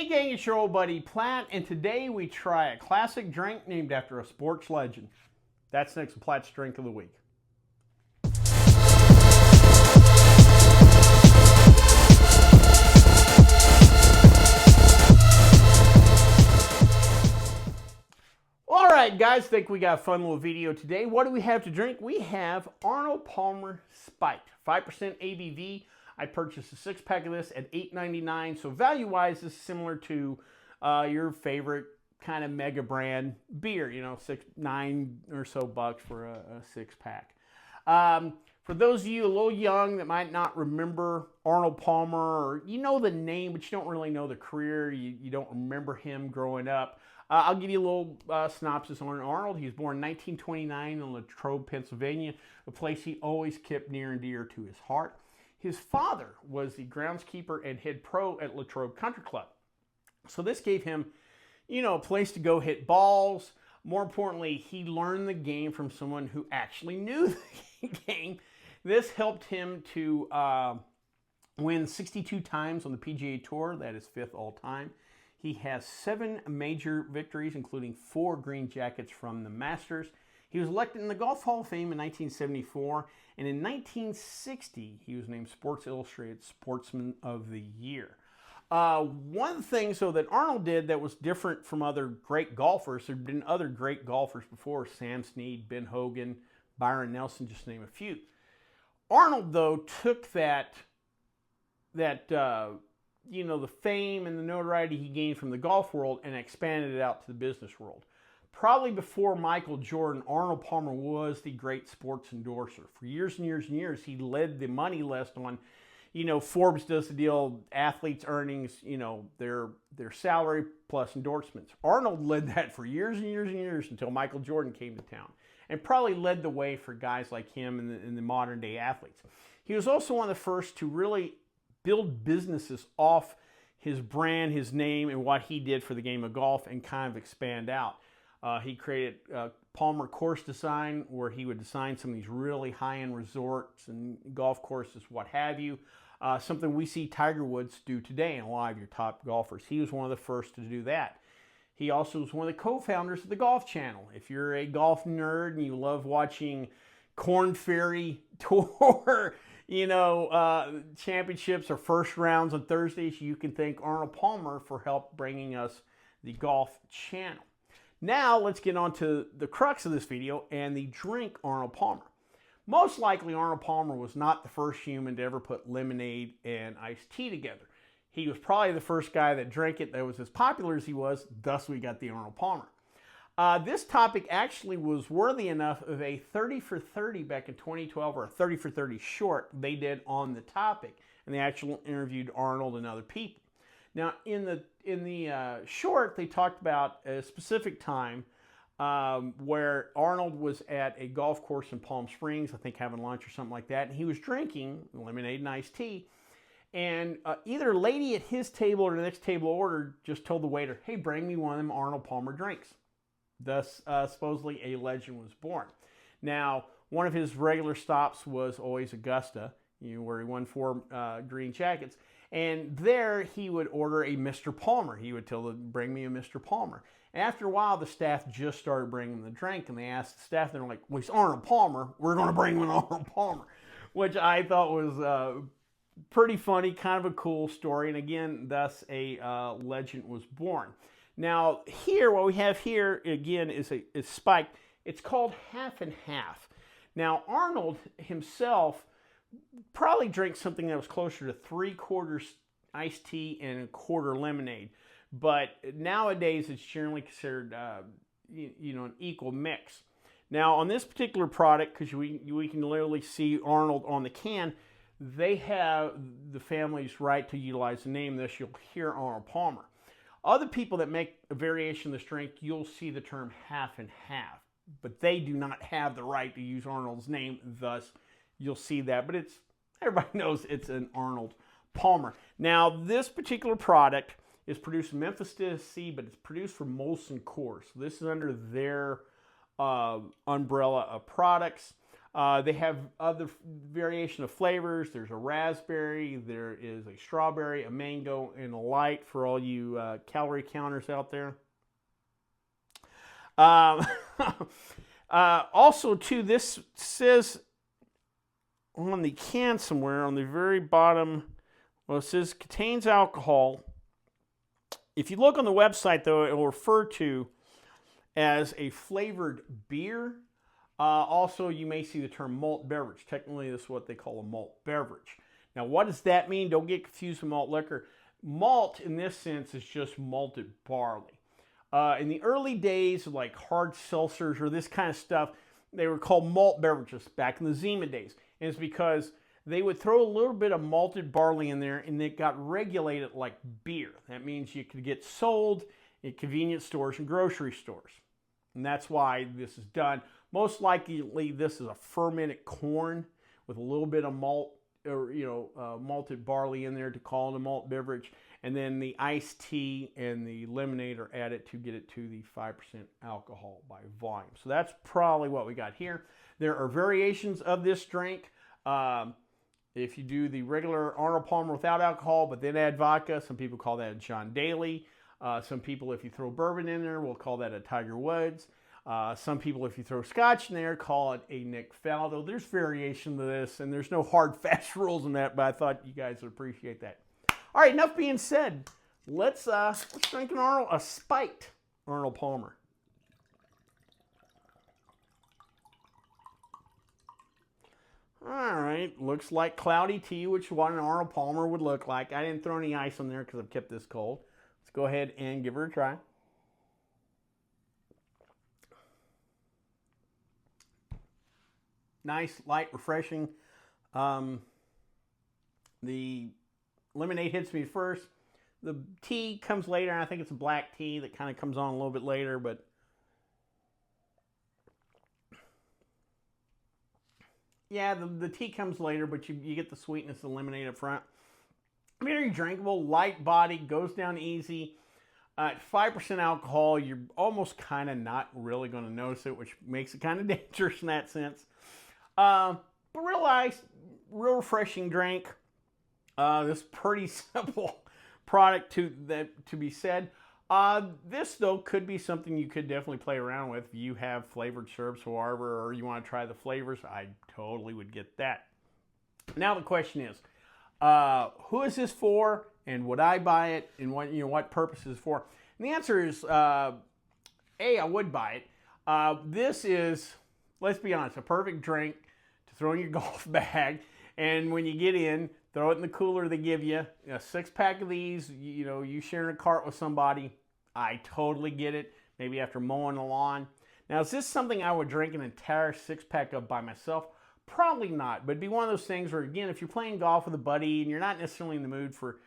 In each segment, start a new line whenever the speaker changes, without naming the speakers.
Hey gang, it's your old buddy Platt, and today we try a classic drink named after a sports legend. That's next to Platt's Drink of the Week. All right, guys, think we got a fun little video today. What do we have to drink? We have Arnold Palmer Spiked, 5% ABV. I purchased a 6-pack of this at $8.99, so value-wise, this is similar to your favorite kind of mega brand beer, you know, $9 or so bucks for a 6-pack. For those of you a little young that might not remember Arnold Palmer, or you know the name, but you don't really know the career, you don't remember him growing up, I'll give you a little synopsis on Arnold. He was born in 1929 in Latrobe, Pennsylvania, a place he always kept near and dear to his heart. His father was the groundskeeper and head pro at Latrobe Country Club. So this gave him, you know, a place to go hit balls. More importantly, he learned the game from someone who actually knew the game. This helped him to win 62 times on the PGA Tour. That is 5th all time. He has 7 major victories, including 4 green jackets from the Masters. He was elected in the Golf Hall of Fame in 1974, and in 1960, he was named Sports Illustrated Sportsman of the Year. One of the things, though, that Arnold did that was different from other great golfers, there have been other great golfers before, Sam Snead, Ben Hogan, Byron Nelson, just to name a few. Arnold, though, took that you know, the fame and the notoriety he gained from the golf world and expanded it out to the business world. Probably before Michael Jordan, Arnold Palmer was the great sports endorser. For years and years and years, he led the money list on, you know, Forbes does the deal, athletes' earnings, you know, their salary plus endorsements. Arnold led that for years and years and years until Michael Jordan came to town, and probably led the way for guys like him and the modern day athletes. He was also one of the first to really build businesses off his brand, his name, and what he did for the game of golf and kind of expand out. He created Palmer Course Design, where he would design some of these really high-end resorts and golf courses, what have you. Something we see Tiger Woods do today and a lot of your top golfers. He was one of the first to do that. He also was one of the co-founders of the Golf Channel. If you're a golf nerd and you love watching Korn Ferry Tour, you know, championships or first rounds on Thursdays, you can thank Arnold Palmer for help bringing us the Golf Channel. Now, let's get on to the crux of this video and the drink Arnold Palmer. Most likely, Arnold Palmer was not the first human to ever put lemonade and iced tea together. He was probably the first guy that drank it that was as popular as he was, thus we got the Arnold Palmer. This topic actually was worthy enough of a 30 for 30 back in 2012, or a 30 for 30 short they did on the topic, and they actually interviewed Arnold and other people. Now, in the short, they talked about a specific time where Arnold was at a golf course in Palm Springs, I think having lunch or something like that, and he was drinking lemonade and iced tea, and either a lady at his table or the next table order just told the waiter, hey, bring me one of them Arnold Palmer drinks. Thus, supposedly a legend was born. Now, one of his regular stops was always Augusta, you know, where he won 4 green jackets. And there he would order a Mr. Palmer. He would tell them, bring me a Mr. Palmer. And after a while, the staff just started bringing him the drink, and they asked the staff, they're like, well, he's Arnold Palmer. We're going to bring him an Arnold Palmer, which I thought was pretty funny, kind of a cool story. And again, thus a legend was born. Now, here, what we have here, again, is spiked. It's called half and half. Now, Arnold himself probably drank something that was closer to 3/4 iced tea and 1/4 lemonade. But nowadays, it's generally considered, you know, an equal mix. Now, on this particular product, because we can literally see Arnold on the can, they have the family's right to utilize the name. Thus, you'll hear Arnold Palmer. Other people that make a variation of this drink, you'll see the term half and half, but they do not have the right to use Arnold's name. Thus, you'll see that, but everybody knows it's an Arnold Palmer. Now, this particular product is produced in Memphis, Tennessee, but it's produced for Molson Coors. So this is under their umbrella of products. They have other variation of flavors. There's a raspberry, there is a strawberry, a mango, and a light for all you calorie counters out there. Also, too, this says on the can somewhere, on the very bottom, well, it says contains alcohol. If you look on the website, though, it will refer to as a flavored beer. Also, you may see the term malt beverage. Technically, this is what they call a malt beverage. Now, what does that mean? Don't get confused with malt liquor. Malt, in this sense, is just malted barley. In the early days of like hard seltzers or this kind of stuff, they were called malt beverages back in the Zima days. And it's because they would throw a little bit of malted barley in there and it got regulated like beer. That means you could get sold at convenience stores and grocery stores. And that's why this is done. Most likely this is a fermented corn with a little bit of malt or malted barley in there to call it a malt beverage. And then the iced tea and the lemonade are added to get it to the 5% alcohol by volume. So that's probably what we got here. There are variations of this drink. If you do the regular Arnold Palmer without alcohol, but then add vodka, some people call that a John Daly. Some people, if you throw bourbon in there, will call that a Tiger Woods. Some people, if you throw scotch in there, call it a Nick Faldo. There's variation to this, and there's no hard, fast rules in that, but I thought you guys would appreciate that. All right, enough being said. Let's drink a spiked Arnold Palmer. All right, looks like cloudy tea, which is what an Arnold Palmer would look like. I didn't throw any ice on there because I've kept this cold. Let's go ahead and give her a try. Nice, light, refreshing. The lemonade hits me first. The tea comes later, and I think it's a black tea that kind of comes on a little bit later, but yeah, the tea comes later, but you get the sweetness of the lemonade up front. Very drinkable, light body, goes down easy. At 5% alcohol, you're almost kind of not really going to notice it, which makes it kind of dangerous in that sense. But real nice, real refreshing drink. This pretty simple product to be said. This, though, could be something you could definitely play around with. If you have flavored syrups or whatever, or you want to try the flavors, I totally would get that. Now the question is, who is this for, and would I buy it, and what purpose is it for? And the answer is, A, I would buy it. This is, let's be honest, a perfect drink to throw in your golf bag, and when you get in, throw it in the cooler they give you. A 6-pack of these, you sharing a cart with somebody, I totally get it. Maybe after mowing the lawn. Now, is this something I would drink an entire 6-pack of by myself? Probably not, but it'd be one of those things where, again, if you're playing golf with a buddy and you're not necessarily in the mood for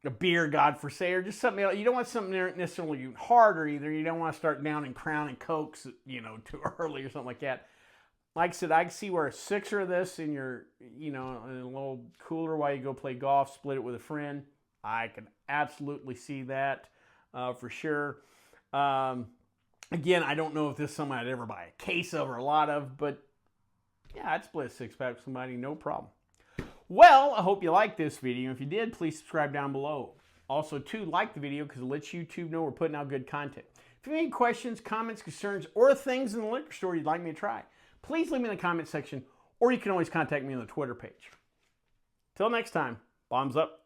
a beer, God forsake, or just something else, you don't want something necessarily harder either. You don't want to start down and Crown and Cokes, too early or something like that. Like I said, I can see where a 6er of this in your, in a little cooler while you go play golf, split it with a friend. I can absolutely see that for sure. Again, I don't know if this is something I'd ever buy a case of or a lot of, but yeah, I'd split a 6-pack with somebody, no problem. Well, I hope you liked this video. If you did, please subscribe down below. Also, too, like the video because it lets YouTube know we're putting out good content. If you have any questions, comments, concerns, or things in the liquor store you'd like me to try, please leave me in the comment section, or you can always contact me on the Twitter page. Till next time, bombs up.